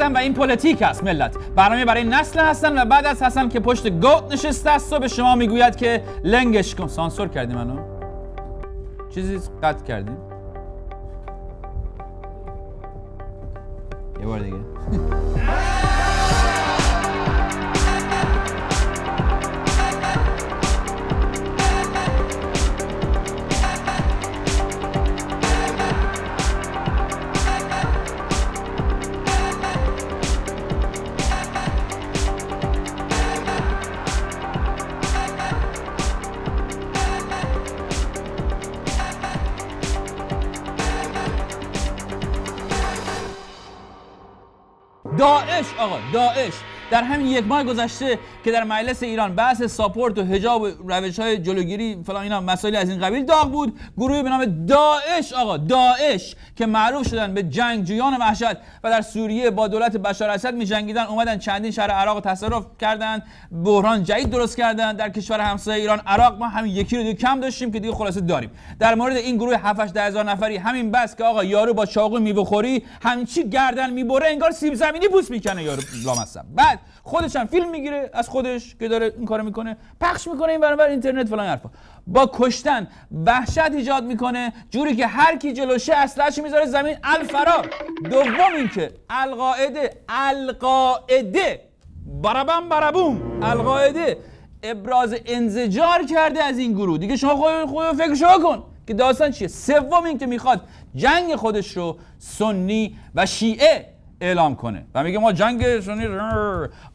هستن و این پلیتیک است ملت. برنامه برای نسل هستن و بعد از حسن که پشت گوت نشسته است و به شما میگوید که لنگش کن. سانسور کردی منو؟ چیزی قطع کردی؟ یه بار دیگه. داعش آقا، داعش در همین یک ماه گذشته که در مجلس ایران بحث ساپورت و حجاب و روش‌های جلوگیری فلان اینا مسائل از این قبیل داغ بود، گروهی به نام داعش آقا، داعش که معروف شدن به جنگجویان وحشت و در سوریه با دولت بشار اسد می‌جنگیدن، اومدن چندین شهر عراق تصرف کردن، بحران جدید درست کردن در کشور همسایه ایران عراق. ما همین یکی رو دیگه کم داشتیم که دیگه خلاصه داریم. در مورد این گروه 7-8 هزار نفری همین بس که آقا یارو با چاقو میوه‌خوری همچی گردن میبره انگار سیب زمینی پوست میکنه یارو لامصب. بعد خودش هم فیلم میگیره از خودش که داره این کارو میکنه، پخش میکنه این برابر اینترنت فلان حرفا. با کشتن وحشت ایجاد میکنه جوری که هر کی جلوشه اسلحه‌اش میذاره زمین الفرار. دوم اینکه القاعده برابوم القاعده ابراز انزجار کرده از این گروه. دیگه شما خود فکرشو کن که داستان چیه. سوم اینکه میخواد جنگ خودش رو سنی و شیعه اعلام کنه و میگه ما جنگ سنی.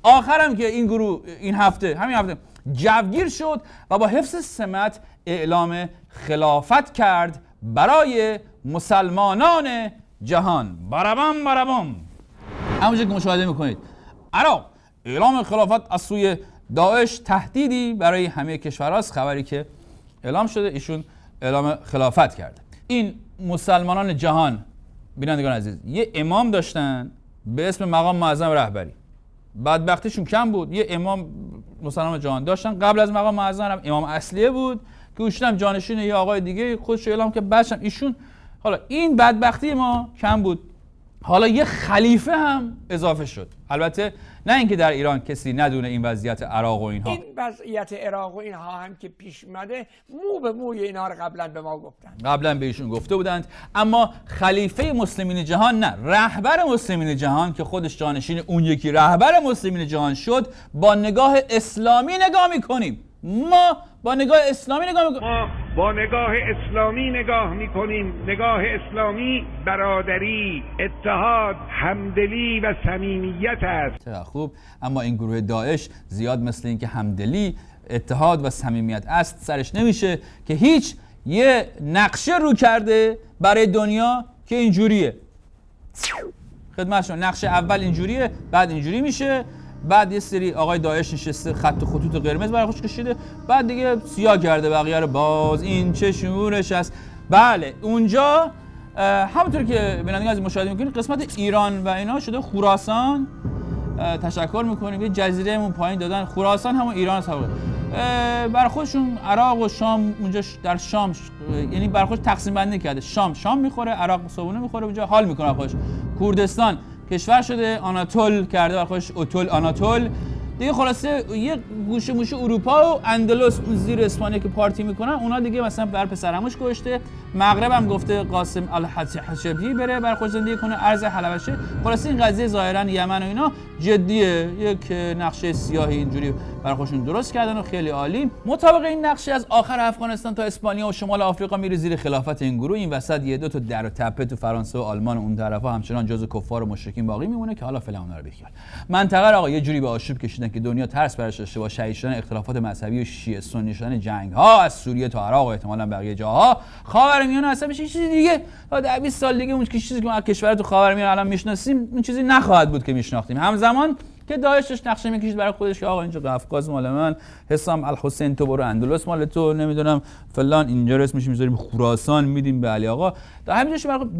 آخرم که این گروه این هفته همین هفته جوگیر شد و با حفظ سمت اعلام خلافت کرد برای مسلمانان جهان. برابم همونجور که مشاهده میکنید عراق اعلام خلافت از سوی داعش تهدیدی برای همه کشورهاست. خبری که اعلام شده ایشون اعلام خلافت کرده. این مسلمانان جهان بینندگان عزیز یه امام داشتن به اسم مقام معظم رهبری، بدبختیشون کم بود. یه امام مسلمان جهان داشتن قبل از مقام معظم، امام اصلیه بود که ایشون هم جانشین یه آقای دیگه خودش اعلام که بچم ایشون. حالا این بدبختی ما کم بود، حالا یه خلیفه هم اضافه شد. البته نه اینکه در ایران کسی ندونه این وضعیت عراق و اینها، این وضعیت عراق و اینها هم که پیش اومده مو به موی اینا رو قبلا به ما گفتن، قبلا به ایشون گفته بودند. اما خلیفه مسلمین جهان نه، رهبر مسلمین جهان که خودش جانشین اون یکی رهبر مسلمین جهان شد، با نگاه اسلامی نگاه میکنیم. ما با نگاه اسلامی نگاه میکنیم. نگاه اسلامی برادری، اتحاد، همدلی و صمیمیت است. خوب، اما این گروه داعش زیاد مثل این که همدلی، اتحاد و صمیمیت است سرش نمیشه که هیچ یه نقشه رو کرده برای دنیا که اینجوریه. خدمتشون نقشه اول اینجوریه، بعد اینجوری میشه، بعد یه سری آقای داعش نشسته خط و خطوط قرمز برای خودش کشیده، بعد دیگه سیاه کرده بقیه رو. باز این چه شعورش است. بله اونجا همونطور که بینندگان از مشاهده میکنید قسمت ایران و اینا شده خراسان. تشکر میکنیم یه جزیرهمون پایین دادن خراسان، همون ایران است. برای خودشون عراق و شام اونجا در شام یعنی برای خودش تقسیم بندی کرده. شام میخوره، عراق صبحونه میخوره، اونجا حال میکنه خودش. کردستان کشور شده، آناتول کرده برای خودش، اوتول آناتول دیگه. خلاصه یه گوشه موشه اروپا و اندلس اون زیر اسپانیا که پارتی میکنن اونا دیگه مثلا بر پسرموش گشته. مغرب هم گفته قاسم الحشبی بره بر خودش زندگی کنه، ارض حلبشه. خلاصه این قضیه ظاهرا یمن و اینا جدیه، یک نقشه سیاهی اینجوری برای خودشون درست کردن و خیلی عالی. مطابق این نقشه از آخر افغانستان تا اسپانیا و شمال آفریقا میره زیر خلافت این گروه. این وسط یه دو تا در و تپه تو فرانسه و آلمان و اون طرفا همچنان جزو کفار و مشرکین باقی میمونه که حالا فعلا اونا رو بیخیال. منطقه آقا یه جوری به آشوب کشیدن که دنیا ترس برش داشته با شدید شدن اختلافات مذهبی و شیعه سنی شدن جنگ ها از سوریه تا عراق و احتمالاً بقیه جاها. خاورمیانه اصلا میشه چیزی دیگه. تا 20 سال دیگه اون چیزی که ما از کشور تو خاورمیانه الان میشناسیم اون چیزی نخواهد بود که میشناختیم. همزمان که داعش داشت نقشه میکشید برای خودش که آقا اینجا قفقاز مال من، حسام الحسین تو برو اندلس مال تو، نمیدونم فلان اینجا اسمش میذاریم خراسان میدیم به علی آقا.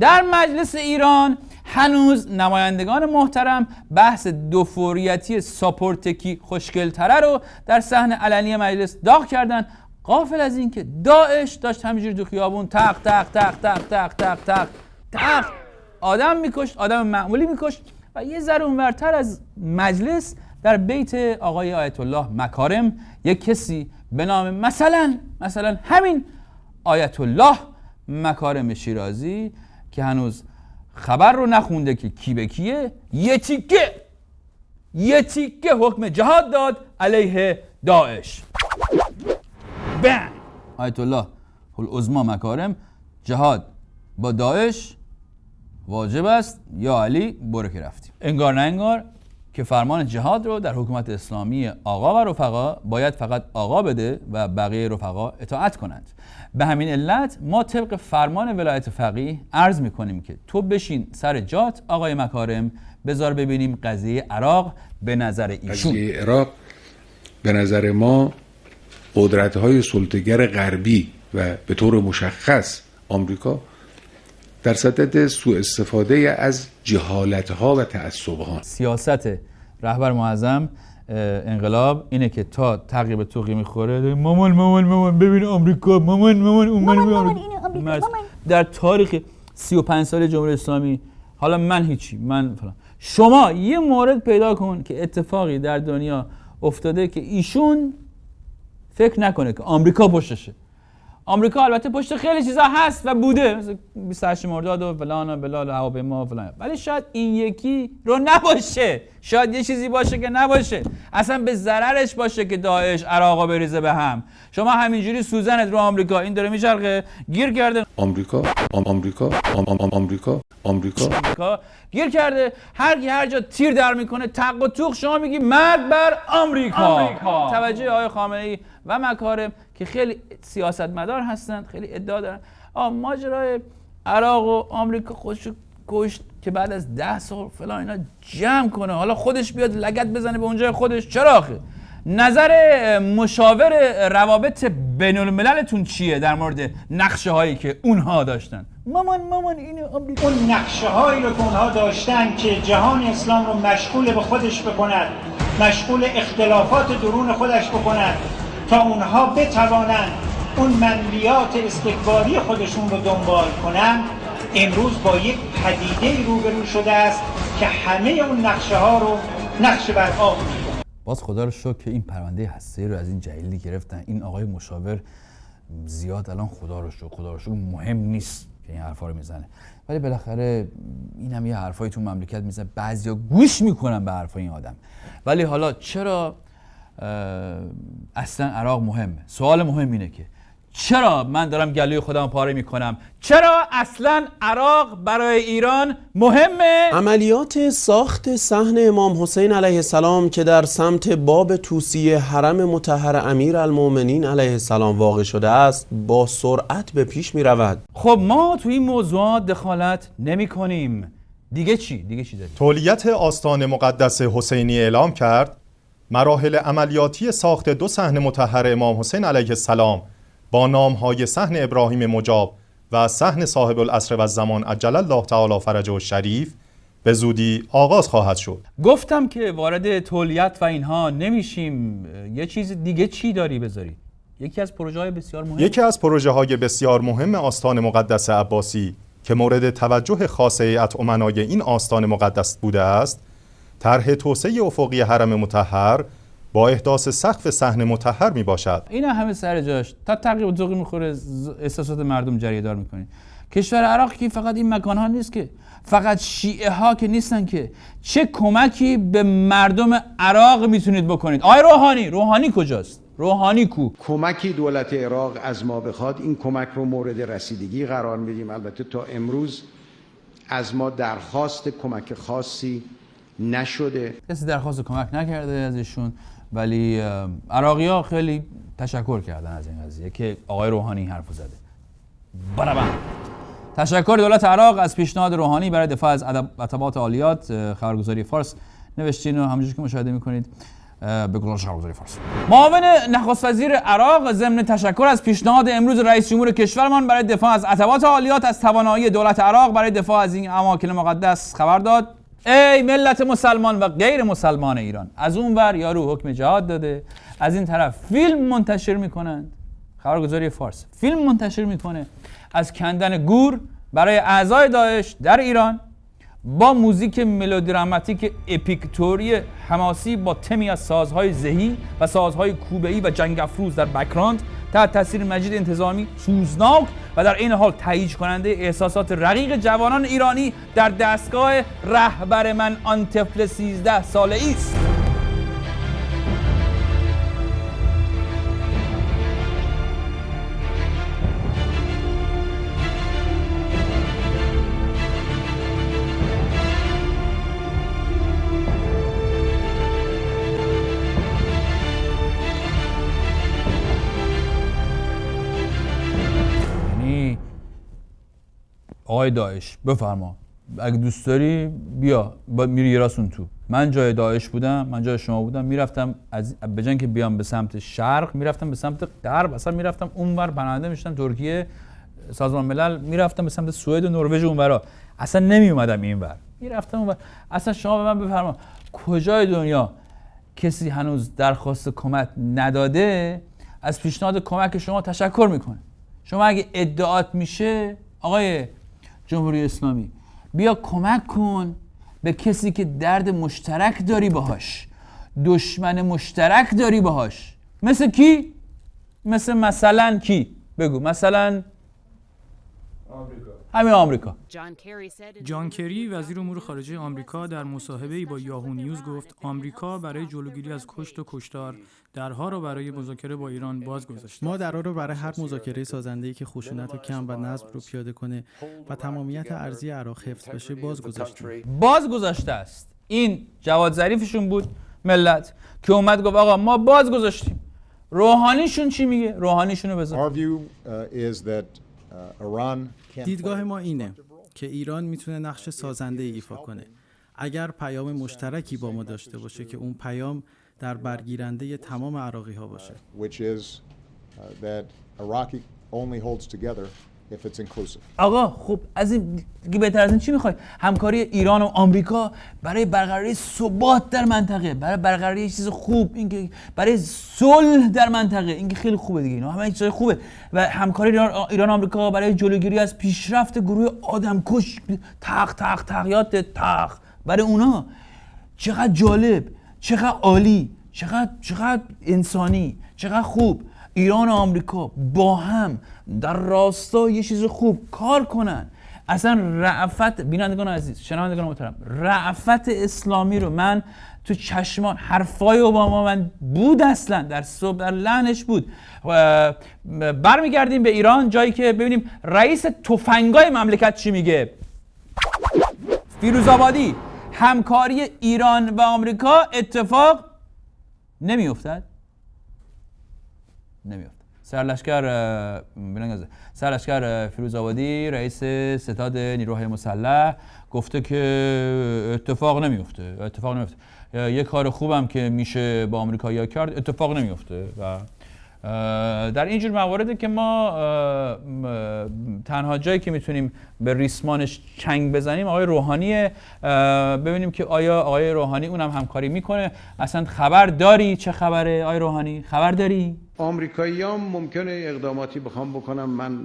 در مجلس ایران هنوز نمایندگان محترم بحث دوفوریتی ساپورتکی خوشگل‌تره رو در صحن علنی مجلس داغ کردن، غافل از این که داعش داشت همینجوری تو خیابون تق تق تق تق تق تق تق تق آدم میکشت، آدم معمولی میکشت و یه ذره اونورتر از مجلس در بیت آقای آیت الله مکارم یک کسی به نام مثلا همین آیت الله مکارم شیرازی که هنوز خبر رو نخونده که کی به کیه، یه تیکه حکم جهاد داد علیه داعش. بن آیت الله العظما مکارم: جهاد با داعش واجب است یا علی برو که رفتیم. انگار نه انگار که فرمان جهاد رو در حکومت اسلامی آقا و رفقا باید فقط آقا بده و بقیه رفقا اطاعت کنند. به همین علت ما طبق فرمان ولایت فقیه عرض میکنیم که تو بشین سر جات آقای مکارم، بذار ببینیم قضیه عراق به نظر ایشون. قضیه عراق به نظر ما قدرت‌های سلطه‌گر غربی و به طور مشخص آمریکا در صدد سوء استفاده از جهالت‌ها و تعصب‌ها. سیاست رهبر معظم انقلاب اینه که تا تعقیب توقی میخوره مامان ببین آمریکا، مامان آمریکا. در تاریخ 35 سال جمهوری اسلامی، حالا من هیچی، من فلان، شما یه مورد پیدا کن که اتفاقی در دنیا افتاده که ایشون فکر نکنه که آمریکا پشتشه. آمریکا البته پشت خیلی چیزا هست و بوده، مثل 28 مرداد و فلان و بلال و هواپیما و فلان، ولی شاید این یکی رو نباشه، شاید یه چیزی باشه که نباشه، اصلا به ضررش باشه که داعش عراقو بریزه به هم. شما همینجوری سوزنت رو آمریکا، این داره میچرخه، گیر کرده آمریکا گیر کرده، هر جا تیر در میکنه تق و توق شما میگی مرگ بر آمریکا. توجه آقای خامنه‌ای و مکارم که خیلی سیاستمدار هستند، خیلی ادعا دارن ماجرای عراق و آمریکا خودش کشت که بعد از 10 سال فلان اینا جمع کنه، حالا خودش بیاد لگد بزنه به اونجای خودش. چرا آخه؟ نظر مشاور روابط بین المللتون چیه در مورد نقشه هایی که اونها داشتن؟ مامان اینو آمریکا، اون نقشه هایی رو که اونها داشتن که جهان اسلام رو مشغول به خودش بکند، مشغول اختلافات درون خودش بکند تا اونها بتوانند اون منویات استکباری خودشون رو دنبال کنن، امروز با یک پدیده روبرو شده است که همه اون نقشه ها رو نقش بر آب می‌کنه. باز خدا رو شکر که این پرونده هسته‌ای رو از این جلیلی گرفتن. این آقای مشاور زیاد الان خدا رو شکر مهم نیست که این حرفا رو میزنه، ولی بالاخره این هم یه حرفایی تو مملکت میزنه، بعضیا گوش میکنن به حرفای این آدم. ولی حالا چرا اصلا عراق مهمه؟ سوال مهم اینه که چرا من دارم گلوی خودم پاره میکنم؟ چرا اصلا عراق برای ایران مهمه؟ عملیات ساخت صحن امام حسین علیه السلام که در سمت باب توسی حرم مطهر امیرالمومنین علیه السلام واقع شده است با سرعت به پیش می رود. خب ما تو این موضوعات دخالت نمی کنیم. دیگه چی داریم؟ تولیت آستان مقدس حسینی اعلام کرد مراحل عملیاتی ساخت 2 صحن مطهر امام حسین علیه السلام با نام‌های صحن ابراهیم مجاب و صحن صاحب العصر و الزمان عجل الله تعالی فرجه الشریف به زودی آغاز خواهد شد. گفتم که وارد تولیت و اینها نمیشیم. یه چیز دیگه چی داری بذاری؟ یکی از پروژه‌های بسیار مهم آستان مقدس عباسی که مورد توجه خاص هیئت امنای این آستان مقدس بوده است، طرح توسعه افقی حرم مطهر با احداث سقف صحن مطهر می باشد. اینا همه سر جاش، تا تقریبا ذوقی میخوره، احساسات مردم جریه دار میکنه. کشور عراق که فقط این مکان ها نیست که، فقط شیعه ها که نیستن که، چه کمکی به مردم عراق میتونید بکنید؟ آقای روحانی کجاست؟ روحانی کو؟ کمکی دولت عراق از ما بخواد این کمک رو مورد رسیدگی قرار میدیم. البته تا امروز از ما درخواست کمک خاصی نشده، کسی درخواست کمک نکرده ازشون، ولی عراقی‌ها خیلی تشکر کردن از این قضیه که آقای روحانی حرفو زده. برابر تشکر دولت عراق از پیشنهاد روحانی برای دفاع از عتبات عالیات. خبرگزاری فارس نوشتین و همونجوری که مشاهده می‌کنید به گزارش خبرگزاری فارس. معاون نخست وزیر عراق ضمن تشکر از پیشنهاد امروز رئیس جمهور کشورمان برای دفاع از عتبات عالیات از توانایی دولت عراق برای دفاع از این اماکن مقدس خبر داد. ای ملت مسلمان و غیر مسلمان ایران، از اون ور یارو حکم جهاد داده، از این طرف فیلم منتشر میکنند. خبرگزاری فارس فیلم منتشر میکنه از کندن گور برای اعضای داعش در ایران. با موزیک ملودراماتیک اپیکتوری حماسی با تمی از سازهای ذهی و سازهای کوبه‌ای و جنگ افروز در بک‌گراند تحت تاثیر مجید انتظامی سوزناک و در این حال تهییج کننده احساسات رقیق جوانان ایرانی در دستگاه رهبر من آن طفل 13 ساله‌ای است. آقای داعش بفرما، اگه دوست داری بیا، میری یه راست اون تو. من جای داعش بودم، من جای شما بودم، میرفتم از بجن که بیام به سمت شرق میرفتم به سمت غرب، اصلا میرفتم اونور پناهنده میشدم ترکیه، سازمان ملل، میرفتم به سمت سوئد و نروژ اونورا، اصلا نمیومدم اینور، میرفتم اونور. اصلا شما به من بفرما کجای دنیا کسی هنوز درخواست کمک نداده از پیشنهاد کمک شما تشکر میکنه؟ شما اگه ادعات میشه آقای جمهوری اسلامی بیا کمک کن به کسی که درد مشترک داری باهاش، دشمن مشترک داری باهاش. مثل کی؟ مثلا کی؟ بگو. مثلا همین آمریکا. جان کری وزیر امور خارجه آمریکا در مصاحبه‌ای با یاهو نیوز گفت آمریکا برای جلوگیری از کشت و کشتار درها را برای مذاکره با ایران باز گذاشته. ما درها را برای هر مذاکره سازنده‌ای که خشونت و کم و نظم رو پیاده کنه و تمامیت ارضی عراق حفظ بشه باز گذاشته است. این جواد ظریفشون بود ملت که اومد گفت آقا ما باز گذاشتیم. روحانیشون چی میگه؟ روحانیشونو بذار. دیدگاه ما اینه که ایران میتونه نقش سازنده ایفا کنه اگر پیام مشترکی با ما داشته باشه که اون پیام در برگیرنده تمام عراقی ها باشه. آقا خب از این بهتر از این چی میخوای؟ همکاری ایران و آمریکا برای برقراری ثبات در منطقه، برای برقراری یه چیز خوب، اینکه برای صلح در منطقه، اینکه خیلی خوبه دیگه، اینا همه چیزای خوبه. و همکاری ایران و آمریکا برای جلوگیری از پیشرفت گروه آدمکش تق برای اونا. چقدر جالب، چقدر عالی، چقدر انسانی، چقدر خوب. ایران و آمریکا با هم در راستای یه چیز خوب کار کنن. اصلا رأفت، بینندگان عزیز، شنوندگان محترم، رأفت اسلامی رو من تو چشمان، حرفای اوباما من بود اصلا در صبح در لحنش بود. برمیگردیم به ایران، جایی که ببینیم رئیس تفنگای مملکت چی میگه. فیروزآبادی، همکاری ایران و آمریکا اتفاق نمیافتد. سرلشکر فیروزآبادی، رئیس ستاد نیروهای مسلح، گفته که اتفاق نمیفته. یه کار خوبم که میشه با آمریکایی‌ها کرد اتفاق نمیفته. و در اینجور مواردی که ما تنها جایی که میتونیم به ریسمانش چنگ بزنیم آقای روحانیه. ببینیم که آیا آقای روحانی اونم همکاری میکنه. اصلا خبر داری چه خبره آقای روحانی؟ خبر داری؟ آمریکایی‌ها ممکنه اقداماتی بخوام بکنم، من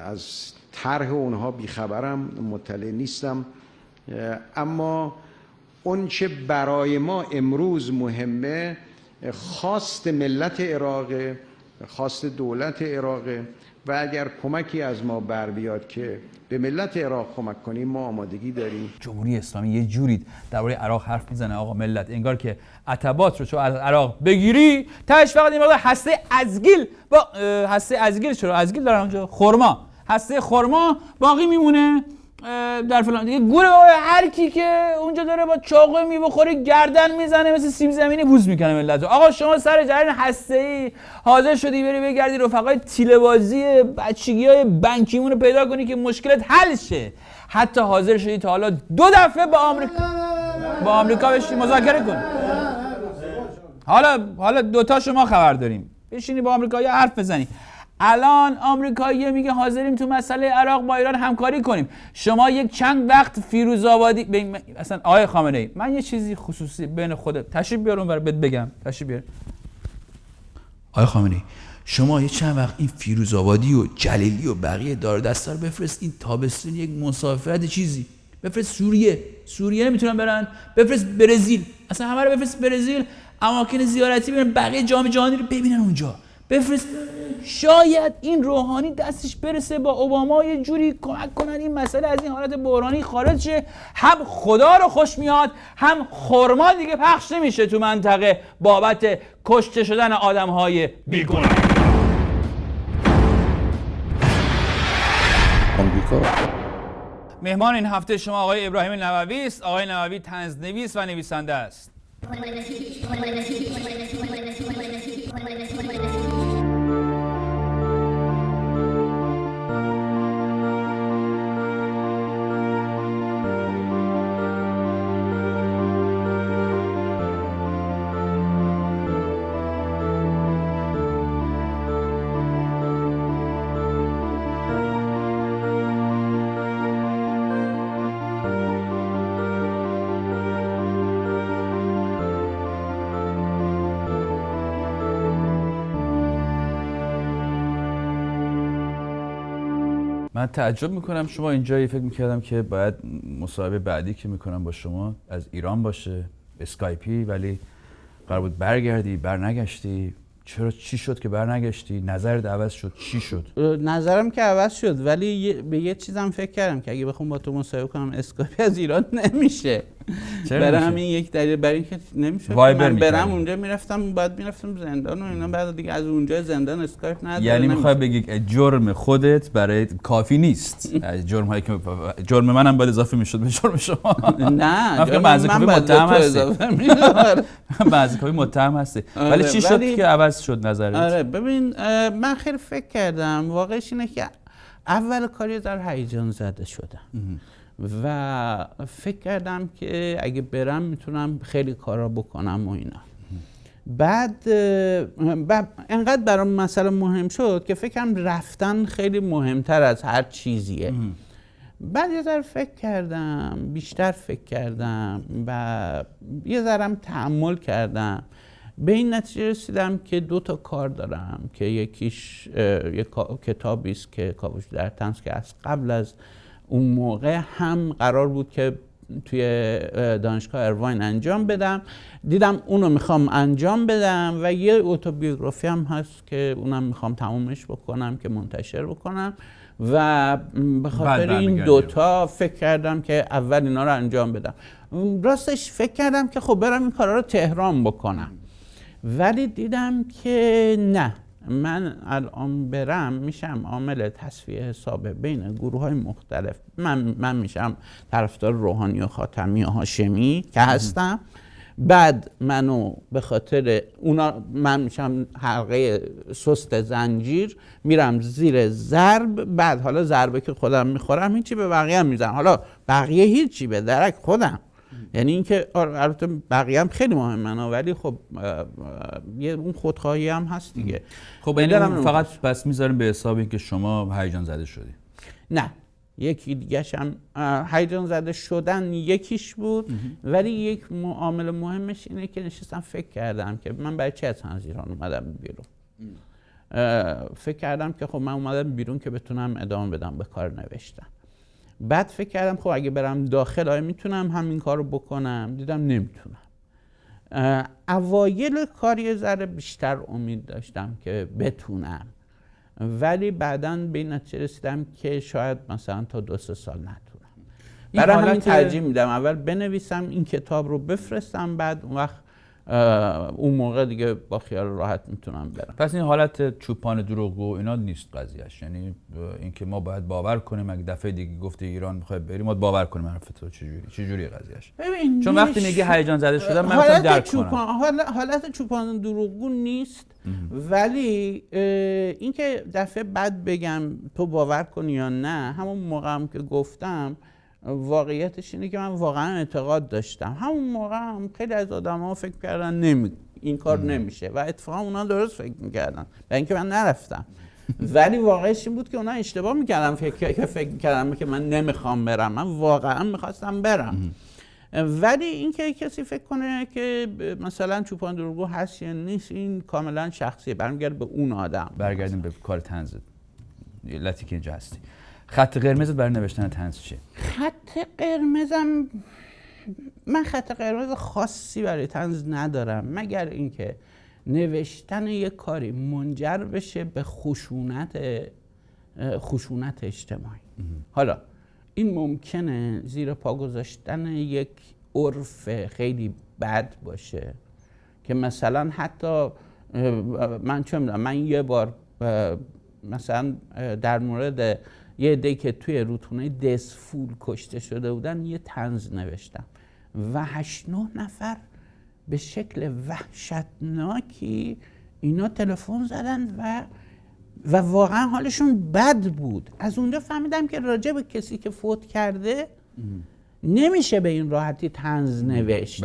از طرح اونها بیخبرم، مطلع نیستم، اما اون چه برای ما امروز مهمه خواست ملت عراق، خواست دولت عراق و اگر کمکی از ما بر بیاد که به ملت عراق کمک کنیم ما آمادگی داریم. جمهوری اسلامی یه جوری درباره عراق حرف میزنه آقا ملت، انگار که عتبات رو چون از عراق بگیری تاش فقط این هسته ازگیل با هسته ازگیل، چرا ازگیل دارن اونجا، خرما، هسته خرما باقی میمونه در فلان دیگه. گوره هر کی که اونجا داره با چاقو میبخوره گردن میزنه مثل سیب زمینی بوز میکنه ملت. آقا شما سر جریان هسته‌ای حاضر شدی بری بگردی رفقای تیله‌بازی بچگیای بنکیمون رو پیدا کنی که مشکلت حل شه. حتی حاضر شدی تا حالا 2 دفعه با آمریکا بشی مذاکره کنی. حالا دوتا شما خبر داریم، بشینی با آمریکایی‌ها حرف بزنی. الان آمریکایی‌ها میگه حاضریم تو مسئله عراق با ایران همکاری کنیم. شما یک چند وقت فیروزآبادی اصلا آقای خامنه‌ای، من یه چیزی خصوصی بین خودت تشریف بیار اونور بهت بگم. تشریف بیار آقای خامنه‌ای، شما یه چند وقت این فیروزآبادی و جلیلی و بقیه دار دستا رو بفرست این تابستون یک مسافرت چیزی بفرست سوریه نمیتونن برن، بفرست برزیل، اصلا همه رو بفرست برزیل، اماکن زیارتی برن، بقیه جام جهانی رو ببینن اونجا، بفرست. شاید این روحانی دستش برسه با اوباما یه جوری کمک کنن این مسئله از این حالت بحرانی خارج شه. هم خدا رو خوش میاد، هم خرما دیگه پخش نمیشه تو منطقه بابت کشته شدن آدم‌های بیگناه. آمریکا. مهمان این هفته شما آقای ابراهیم نووی است. آقای نووی طنزنویس و نویسنده است. من تعجب میکنم شما اینجایی، فکر میکردم که باید مصاحبه بعدی که میکنم با شما از ایران باشه، اسکایپی، ولی قرار بود برگردی، برنگشتی. چرا؟ چی شد که برنگشتی؟ نظرت عوض شد؟ چی شد؟ نظرم که عوض شد، ولی به یه چیزم فکر کردم که اگه بخوام با تو مصاحبه کنم اسکایپی از ایران نمیشه. برای همین یک دلیل، برای اینکه نمیشه من برم اونجا میرفتم زندان و اینا، بعد دیگه از اونجا زندان اسکایپ نداره. یعنی میخوای بگی جرم خودت برای کافی نیست؟ جرم‌هایی که جرم منم باید اضافه میشد به جرم شما. نه، جرم من باید تو اضافه میشد. بعضی کافی متهم هستی. ولی چی شد که عوض شد نظرت؟ آره ببین، من خیلی فکر کردم، واقعش اینه که اول کاری در هیجان زده شدم و فکر کردم که اگه برم میتونم خیلی کارا بکنم و اینا. بعد انقدر برام مسئله مهم شد که فکرم رفتن خیلی مهمتر از هر چیزیه. بعد یه ذره فکر کردم، بیشتر فکر کردم و یه ذرم تأمل کردم، به این نتیجه رسیدم که 2 تا کار دارم که یکیش یک کتابی است که کاوش در طنز که از قبل از اون موقع هم قرار بود که توی دانشگاه اروین انجام بدم، دیدم اونو میخوام انجام بدم و یه اتوبیوگرافی هم هست که اونم میخوام تمومش بکنم که منتشر بکنم و به خاطر این 2 تا فکر کردم که اول اینا رو انجام بدم. راستش فکر کردم که خب برم این کارا رو تهران بکنم، ولی دیدم که نه، من الان برم میشم عامل تصفیه حساب بین گروه‌های مختلف. من میشم طرفدار روحانی و خاتمی و هاشمی که هستم، بعد منو به خاطر اونا من میشم حلقه سست زنجیر، میرم زیر ضرب، بعد حالا ضربه که خودم میخورم هیچی به بقیه هم میزنم، حالا بقیه هیچی به درک خودم. یعنی اینکه البته بقیه هم خیلی مهمه ولی خب یه اون خودخواهی هم هست دیگه. خب یعنی فقط پس میذاریم به حساب اینکه شما هیجان زده شدی؟ نه، یکی دیگه‌ش هم هیجان زده شدن یکیش بود، ولی یک عامل مهمش اینه که نشستم فکر کردم که من برای چی از ایران اومدم بیرون. فکر کردم که خب من اومدم بیرون که بتونم ادامه بدم به کار نوشتن. بعد فکر کردم خب اگه برم داخل آیا میتونم همین کار رو بکنم؟ دیدم نمیتونم. اوایل کار یه ذره بیشتر امید داشتم که بتونم، ولی بعداً به این نتیجه رسیدم که شاید مثلا تا 2-3 سال نتونم. برای همین ترجیح میدم اول بنویسم این کتاب رو بفرستم، بعد اون وقت اون موقع دیگه با خیال راحت میتونم برم. پس این حالت چوپان دروغگو اینا نیست قضیهش، یعنی اینکه ما باید باور کنیم اگه دفعه دیگه گفته ایران میخواد بریم ما باور کنیم حرفتو چجوری قضیهش؟ چون وقتی میگه هیجان زده شدم من میتونم درک کنم. حالت چوپان دروغگو نیست، ولی اینکه دفعه بعد بگم تو باور کنی یا نه، همون موقع هم که گفتم واقعیتش اینه که من واقعا اعتقاد داشتم. همون موقع هم خیلی از آدم‌ها فکر کردن این کار نمیشه و اتفاقا اونا درست فکر میکردن، برای اینکه من نرفتم. ولی واقعش این بود که اونا اشتباه میکردن، فکر میکردن که من نمیخوام برم، من واقعا میخواستم برم. ولی اینکه کسی فکر کنه که مثلا چوپان دروغگو هست یا نیست این کاملا شخصیه، برمیگرده به اون آدم. برگردیم به کار طنزت، علتی که اینجا هستی. خط قرمزت برای نوشتن طنز چیه؟ خط قرمزم، من خط قرمز خاصی برای طنز ندارم، مگر اینکه نوشتن یک کاری منجر بشه به خشونت اجتماعی. حالا این ممکنه زیر پا گذاشتن یک عرف خیلی بد باشه که مثلا حتی من چه میدونم، من یه بار مثلا در مورد یه عده‌ای که توی رودخونه دسفول کشته شده بودن یه طنز نوشتم و 8-9 نفر به شکل وحشتناکی اینا تلفن زدن و واقعا حالشون بد بود. از اونجا فهمیدم که راجع به کسی که فوت کرده نمیشه به این راحتی طنز نوشت.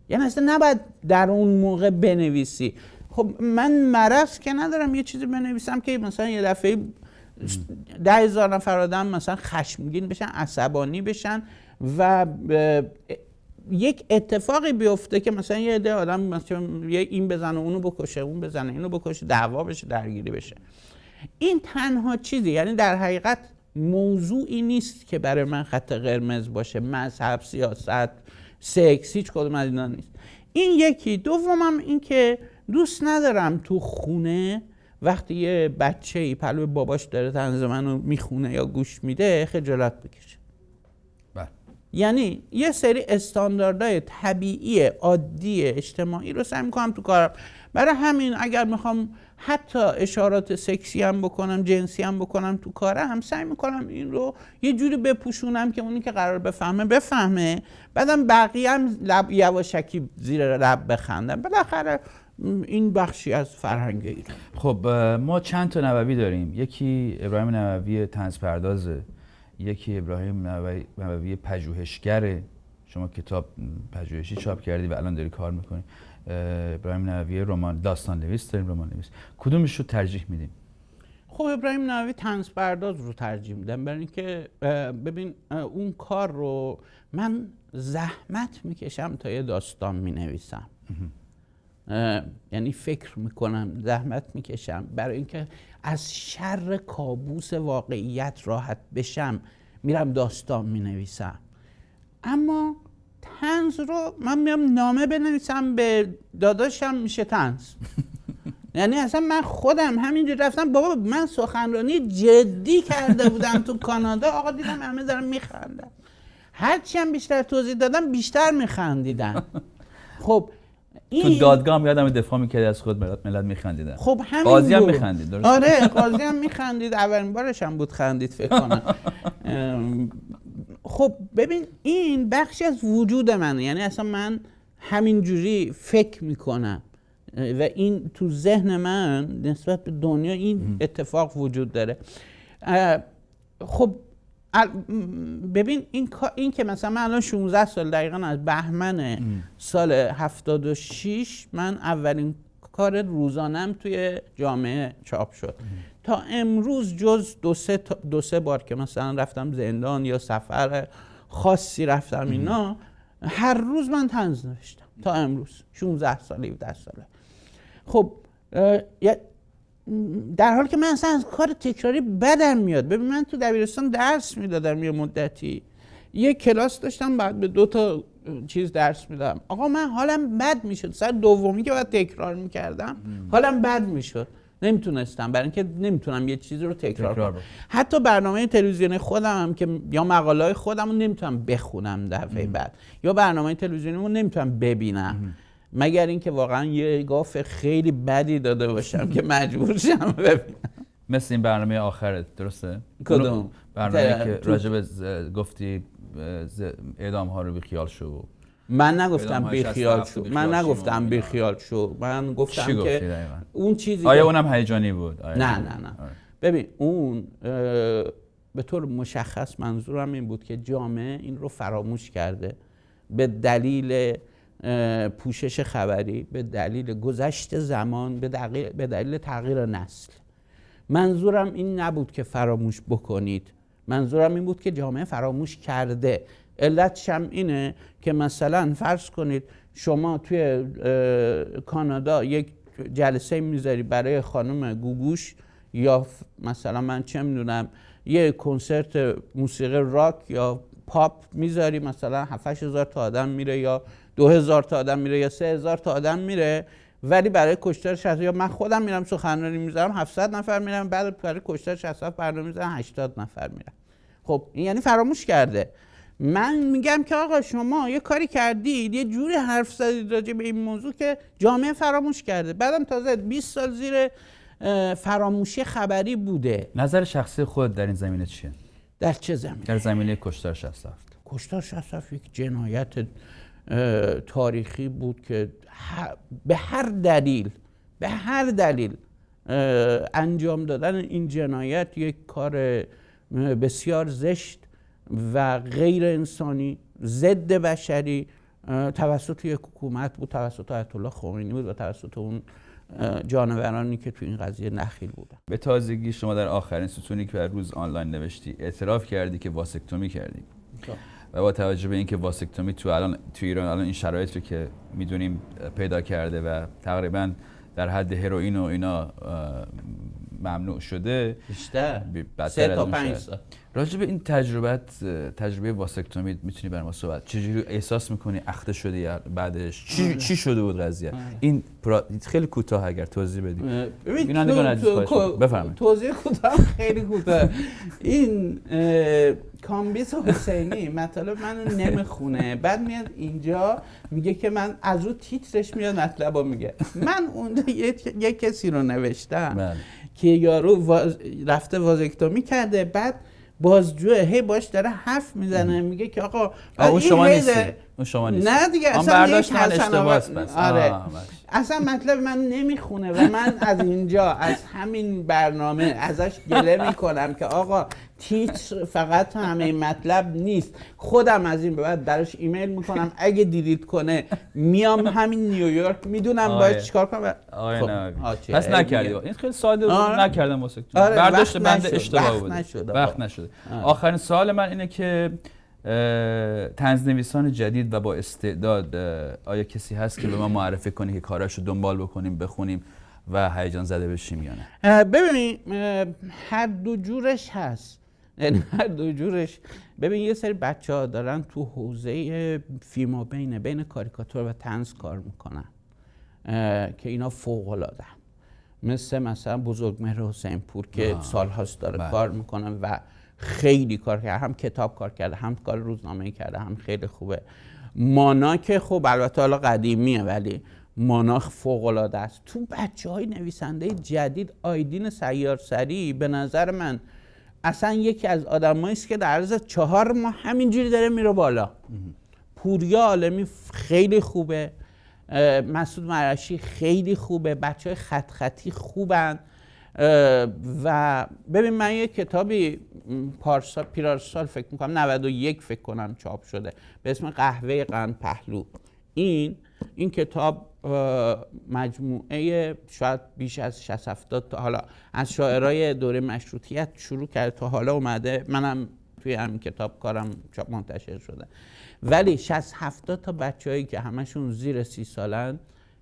یعنی اصلا نباید در اون موقع بنویسی. خب من مرض که ندارم یه چیزی بنویسم که مثلا یه دفعه 10,000 نفر آدم مثلا خشمگین بشن، عصبانی بشن و یک اتفاقی بیفته که مثلا یه عده آدم مثلا این بزنه اونو بکشه، اون بزنه اینو بکشه، دعوا بشه، درگیری بشه. این تنها چیزی، یعنی در حقیقت موضوعی نیست که برای من خط قرمز باشه. مذهب، سیاست، سکس، هیچ کدوم از اینا نیست. این یکی. دومم این که دوست ندارم تو خونه وقتی یه بچه‌ای پلوی باباش داره طنز منو میخونه یا گوش میده خجالت بکشه. یعنی یه سری استانداردهای طبیعی عادی اجتماعی رو سعی میکنم تو کارم. برای همین اگر میخوام حتی اشارات سکسی هم بکنم، جنسی هم بکنم تو کارم، سعی میکنم این رو یه جوری بپوشونم که اونی که قرار بفهمه، بعدم بقیه هم یواشکی زیر لب بخندن. بالاخره این بخشی از فرهنگ ایران. خب ما چند تا نووی داریم. یکی ابراهیم نووی طنز پردازه، یکی ابراهیم نووی پژوهشگره. شما کتاب پژوهشی چاپ کردی و الان داری کار میکنی. ابراهیم نووی رمان داستان نویس داریم، رمان نویس. کدومش رو ترجیح میدیم؟ خب ابراهیم نووی طنز پرداز رو ترجیح میدم، برای اینکه ببین اون کار رو من زحمت میکشم تا یه داستان مینویسم. یعنی فکر میکنم، زحمت میکشم برای اینکه از شر کابوس واقعیت راحت بشم، میرم داستان مینویسم. اما طنز رو من میام نامه بنویسم به داداشم، میشه طنز. یعنی اصلا من خودم همینجور رفتم، بابا من سخنرانی جدی کرده بودم تو کانادا، آقا دیدم همه دارن میخندن، هرچی هم بیشتر توضیح دادم بیشتر میخندیدن. خب تو دادگاه هم یادم دفاع میکردی از خود، ملت میخندیدن. خب همین قاضی هم میخندید، درست؟ آره قاضی هم میخندید، اولین بارش هم بود خندید فکر کنم. خب ببین این بخشی از وجود منه، یعنی اصلا من همینجوری فکر میکنم و این تو ذهن من نسبت به دنیا این اتفاق وجود داره. خب ببین این که مثلا من الان 16 سال دقیقاً از بهمن سال 76 من اولین کار روزانم توی جامعه چاپ شد. تا امروز جز دو سه بار که مثلا رفتم زندان یا سفر خاصی رفتم اینا، هر روز من طنز نوشتم تا امروز 16 سال 17 ساله. خب در حالی که من اصلا از کار تکراری بدم میاد. ببین من تو دبیرستان درس میدادم یه مدتی، یه کلاس داشتم بعد به 2 تا چیز درس میدادم. آقا من حالم بد میشد، سر دومی که باید تکرار میکردم حالم بد میشد، نمیتونستم، برای اینکه نمیتونم یه چیزی رو تکرار کنم. حتی برنامه تلویزیونی خودم هم که یا مقاله‌های خودم رو نمیتونم بخونم دفعه بعد، یا برنامه تلویزیونی رو نمیتونم ببینم، مگر اینکه واقعا یه گاف خیلی بدی داده باشم که مجبور شم ببینم. مثل این برنامه آخرت، درسته؟ کدوم؟ برنامه که راجب گفتی اعدام ها رو بیخیال شو. من نگفتم بیخیال شو، من نگفتم بیخیال شو، من گفتم که اون چیزی آیا اونم هیجانی بود؟ نه. ببین اون به طور مشخص منظورم این بود که جامعه این رو فراموش کرده به دلیل پوشش خبری، به دلیل گذشت زمان، به دلیل تغییر نسل. منظورم این نبود که فراموش بکنید، منظورم این بود که جامعه فراموش کرده. علتش هم اینه که مثلا فرض کنید شما توی کانادا یک جلسه میذاری برای خانم گوگوش، یا مثلا من چه میدونم یه کنسرت موسیقی راک یا پاپ میذاری مثلا 7-8 هزار تا آدم میره یا 2000 تا آدم میره یا 3000 تا آدم میره، ولی برای کشتار 60 یا من خودم میرم سخنرانی میذارم 700 نفر میرم، بعد برای کشتار 60 برنامه میذارم 80 نفر میرم. خب این یعنی فراموش کرده. من میگم که آقا شما یه کاری کردید، یه جوری حرف زدید راجع به این موضوع که جامعه فراموش کرده. بعدم تازه 20 سال زیر فراموشی خبری بوده. نظر شخصی خود در این زمینه چیه؟ در چه زمینه؟ در زمینه کشتار 67. کشتار 67 یک جنایت تاریخی بود که به هر دلیل انجام دادن این جنایت یک کار بسیار زشت و غیر انسانی، ضد بشری توسط یک حکومت بود، توسط آیت الله خمینی بود و توسط اون جانورانی که تو این قضیه نخیل بودن. به تازگی شما در آخرین ستونی که بر روز آنلاین نوشتی اعتراف کردی که واسکتومی کردی و با توجه به اینکه واسکتومی تو ایران الان این شرایط رو که میدونیم پیدا کرده و تقریبا در حد هروئین و اینا ممنوع شده، بیشتر 3 تا 5 سال. راجع به این تجربه واسکتومی میتونی برام صحبت؟ چجوری احساس میکنی اخته شدی یا بعدش چی شده بود قضیه؟ این خیلی کوتاه اگر توضیح بدی. ببینندگان عزیز بفرمایید. توضیح کوتاه خیلی کوتاه. این کامبیز حسینی مطلب منو نمیخونه، بعد میاد اینجا میگه که من از رو تیترش میاد مطلبو میگه. من اونجا یه کسی رو نوشتم که یارو رفته وازکتومی کرده، بعد بازجو هی باش داره حرف میزنه، میگه که آقا اون شما نیستی، اون شما نیستی. نه دیگه اصلا برداشت من اشتباهه بس. آره. اصلا مطلب من نمیخونه و من از اینجا از همین برنامه ازش گله میکنم که آقا تیتر فقط همه مطلب نیست. خودم از این به بعد براش ایمیل میکنم اگه دیلیت کنه میام همین نیویورک، میدونم باید چیکار کنم. پس نکردی. این خیلی ساده بود، نکردم واسه تو. برداشت بنده اشتباه بود. وقت نشده. آخرین سوال من اینه که طنزنویسان جدید و با استعداد آیا کسی هست که به ما معرفی کنی که کاراشو دنبال بکنیم، بخونیم و هیجان زده بشیم یا نه؟ ببین هر دو جورش هست، یعنی هر دو جورش. ببین یه سری بچه‌ها دارن تو حوزه فیلم بین کاریکاتور و طنز کار میکنن که اینا فوق‌العاده، مثلا بزرگمهر حسین پور که سال‌هاست داره کار میکنه و خیلی کار کرده، هم کتاب کار کرده، هم کار روزنامه‌ای کرده، هم خیلی خوبه. مانا که خب البته حالا قدیمیه ولی مانا فوق‌العاده است. تو بچه‌های نویسنده جدید آیدین سیارسری به نظر من اصلا یکی از آدمایی است که در عرض 4 ماه همینجوری داره میره بالا. پوریا عالمی خیلی خوبه، مسعود مرشی خیلی خوبه، بچه‌های خطی خوبن. و ببین من یه کتابی پیرارسال فکر میکنم 91 فکر کنم چاپ شده به اسم قهوه قند پهلو. این کتاب مجموعه شاید بیش از 60-70 تا حالا از شاعرای دوره مشروطیت شروع کرده تا حالا اومده، منم توی همین کتاب کارم چاپ منتشر شده، ولی 60-70 تا بچه‌هایی که همشون زیر 30 سالن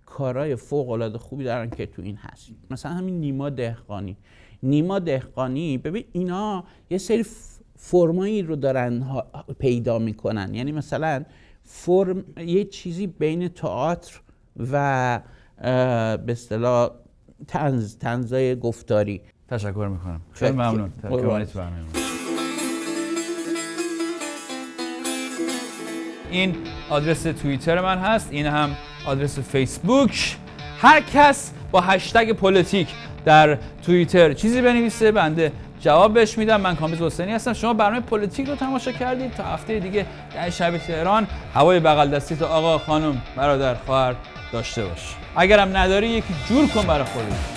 کارهای فوق‌العاده خوبی دارن که تو این هست. مثلا همین نیما دهقانی ببین اینا یه سری فرمایی رو دارن پیدا میکنن، یعنی مثلا فرم یه چیزی بین تئاتر و به اصطلاح طنزای گفتاری. تشکر میکنم، خیلی ممنون. این آدرس توییتر من هست، این هم آدرس فیسبوک. هر کس با هشتگ پلیتیک در توییتر چیزی بنویسه بنده جواب بهش میدم. من کامبیز حسینی هستم. شما برنامه پلیتیک رو تماشا کردید. تا هفته دیگه در شب تهران هوای بغل دستی تو آقا خانم برادر خواهر داشته باش. اگرم نداری یکی جور کن برای خودت.